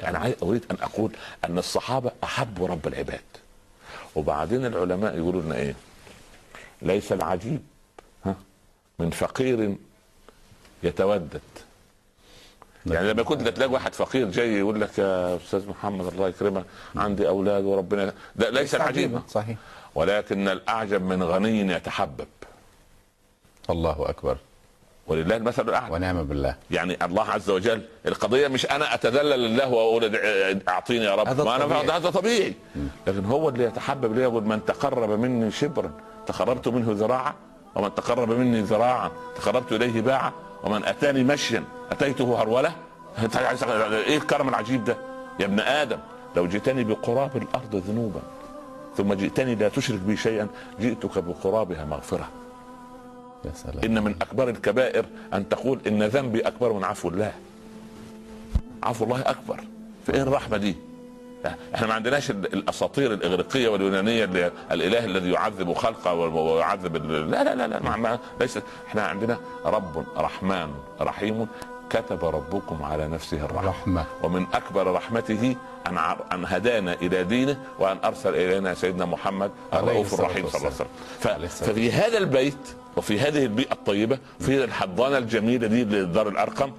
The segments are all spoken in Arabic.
يعني انا اريد ان اقول ان الصحابه احبوا رب العباد. وبعدين العلماء يقولوا لنا ايه؟ ليس العجيب من فقير يتودد. يعني لما كنت تلاقي واحد فقير جاي يقول لك يا استاذ محمد الله يكرمك عندي اولاد وربنا، ده ليس العجيب. صحيح. ولكن الاعجب من غني يتحبب. الله اكبر، ولله المثل الاعلى ونعم بالله. يعني الله عز وجل، القضيه مش انا اتذلل لله واقول اعطيني يا رب، هذا طبيعي. لكن هو اللي يتحبب لي، يقول من تقرب مني شبرا تقربت منه ذراعا، ومن تقرب مني ذراعا تقربت اليه باعا، ومن اتاني مشيا اتيته هروله. ايه الكرم العجيب ده يا ابن ادم؟ لو جئتني بقراب الارض ذنوبا ثم جئتني لا تشرك بي شيئا جئتك بقرابها مغفره. يا سلام. ان من اكبر الكبائر ان تقول ان ذنبي اكبر من عفو الله. عفو الله اكبر. فايه الرحمه دي؟ احنا ما عندناش الاساطير الاغريقيه واليونانيه اللي الاله الذي يعذب خلقه ويعذب لا لا لا, لا ليس. احنا عندنا رب رحمن رحيم كتب ربكم على نفسه الرحمه، ومن اكبر رحمته ان هدانا الى دينه وان ارسل الينا سيدنا محمد الرؤوف الرحيم صلى الله عليه وسلم. ففي هذا البيت وفي هذه البيئه الطيبه في الحضانه الجميله دي لدار الارقم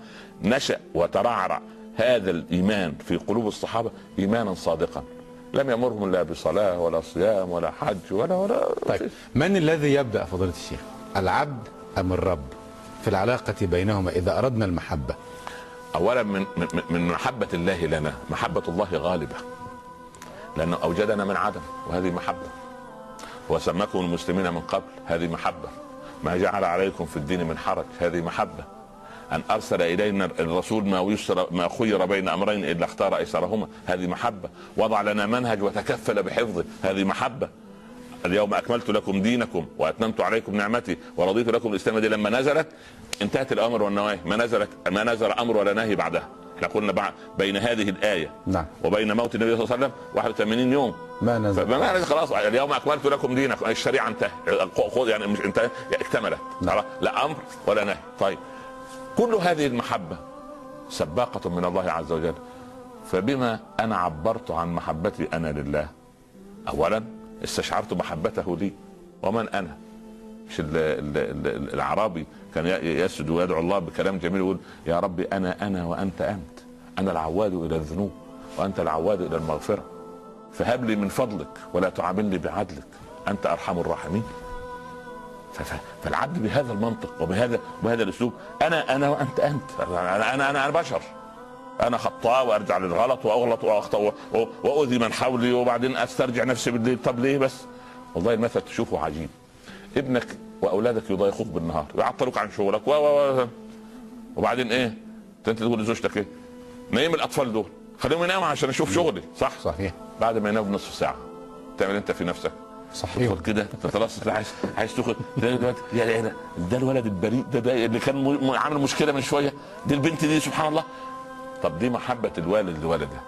نشا وترعرع هذا الايمان في قلوب الصحابه ايمانا صادقا لم يامرهم لا بصلاه ولا صيام ولا حج ولا طيب من الذي يبدا فضيله الشيخ، العبد ام الرب في العلاقه بينهما اذا اردنا المحبه؟ اولا من محبه الله لنا، محبه الله غالبه لانه اوجدنا من عدم وهذه محبه، وسماكم المسلمين من قبل هذه محبه، ما جعل عليكم في الدين من حرج هذه محبه، ان ارسل الينا الرسول ما خير بين امرين الا اختار ايسرهما هذه محبه، وضع لنا منهج وتكفل بحفظه هذه محبه. اليوم اكملت لكم دينكم واتممت عليكم نعمتي ورضيت لكم الاسلام دي لما نزلت انتهت الامر والنواهي، ما نزل امر ولا نهي بعدها. احنا قلنا بين هذه الايه نعم وبين موت النبي صلى الله عليه وسلم 81 يوم ما نزل خلاص. اليوم اكملت لكم دينكم، الشريعه انتهت يعني مش انتهت اكتملت، لا امر ولا نهي. طيب كل هذه المحبه سباقه من الله عز وجل، فبما انا عبرت عن محبتي انا لله، اولا استشعرت محبته لي. ومن انا؟ مش العربي كان يسجد ويدعو الله بكلام جميل يقول يا ربي انا وانت انت، انا العواد الى الذنوب وانت العواد الى المغفره، فهب لي من فضلك ولا تعاملني بعدلك انت ارحم الراحمين. فالعبد بهذا المنطق وبهذا الاسلوب انا وانت انت، انا بشر، انا خطاء وارجع للغلط واغلط واخطا واؤذي من حولي وبعدين استرجع نفسي بالليل. طب ليه بس؟ والله المثل تشوفه عجيب، ابنك واولادك يضايقوك بالنهار يعطلوك عن شغلك وبعدين ايه انت تقول لزوجتك ايه؟ نايم الاطفال دول خليهم يناموا عشان اشوف شغلي، صحيح. بعد ما يناموا بنصف ساعه تعمل انت في نفسك صحيح كده خلاص عايز تاخد يا ده الولد البريء ده اللي كان عامل مشكله من شويه، دي البنت دي سبحان الله. طب دي محبه الوالد لولده،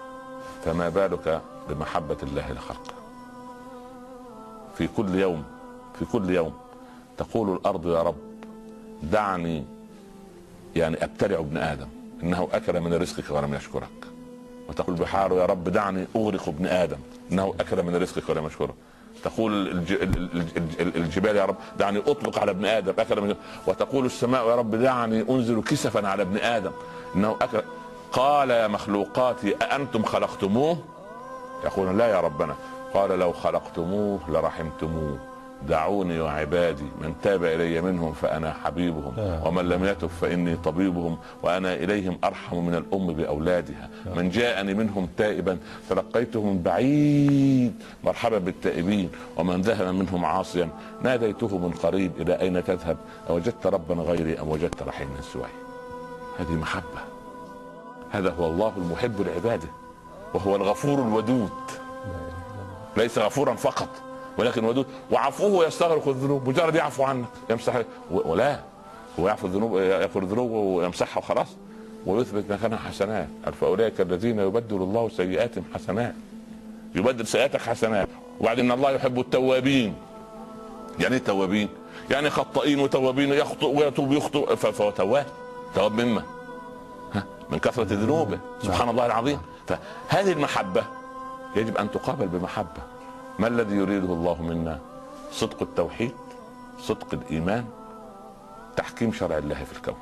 فما بالك بمحبه الله لخلقه؟ في كل يوم تقول الارض يا رب دعني يعني ابتلع ابن ادم انه اكل من رزقك ولم يشكرك، وتقول البحار يا رب دعني اغرق ابن ادم انه اكل من رزقك ولم يشكرك، تقول الجبال يا رب دعني اطلق على ابن ادم اكل من، وتقول السماء يا رب دعني انزل كسفا على ابن ادم انه اكل. قال يا مخلوقاتي أأنتم خلقتموه؟ يقولون لا يا ربنا. قال لو خلقتموه لرحمتموه، دعوني وعبادي من تاب إلي منهم فأنا حبيبهم ومن لم يتب فإني طبيبهم وأنا إليهم أرحم من الأم بأولادها، من جاءني منهم تائبا فلقيته من بعيد مرحبا بالتائبين ومن ذهب منهم عاصيا ناديته من قريب إلى أين تذهب أوجدت ربا غيري أم وجدت رحيما سواي. هذه محبة. هذا هو الله المحب لعباده، وهو الغفور الودود، ليس غفورا فقط ولكن ودود، وعفوه يستغرق الذنوب، مجرد يعفو عنك يمسح، ولا هو يعفو الذنوب يغفر الذنوب ويمسحها وخلاص ويثبت مكانها حسنات. فاولئك الذين يبدل الله سيئاتهم حسنات، يبدل سيئاتك حسنات. وبعدين الله يحب التوابين. يعني ايه توابين؟ يعني خطائين وتوابين، يخطئ ويتوب يخطئ فهو تواب. تواب مما؟ من كثرة ذنوبه سبحان الله العظيم. فهذه المحبة يجب أن تقابل بمحبة. ما الذي يريده الله منا؟ صدق التوحيد، صدق الإيمان، تحكيم شرع الله في الكون.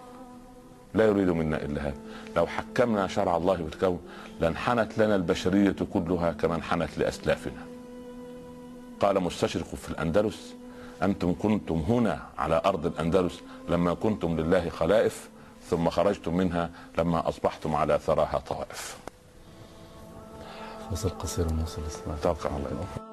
لا يريد منا إلا هذا. لو حكمنا شرع الله في الكون لانحنت لنا البشرية كلها كما انحنت لأسلافنا. قال مستشرق في الأندلس: أنتم كنتم هنا على أرض الأندلس لما كنتم لله خلائف، ثم خرجتم منها لما أصبحتم على ثراها طوائف. فصل قصير ونوصل. توقع الله.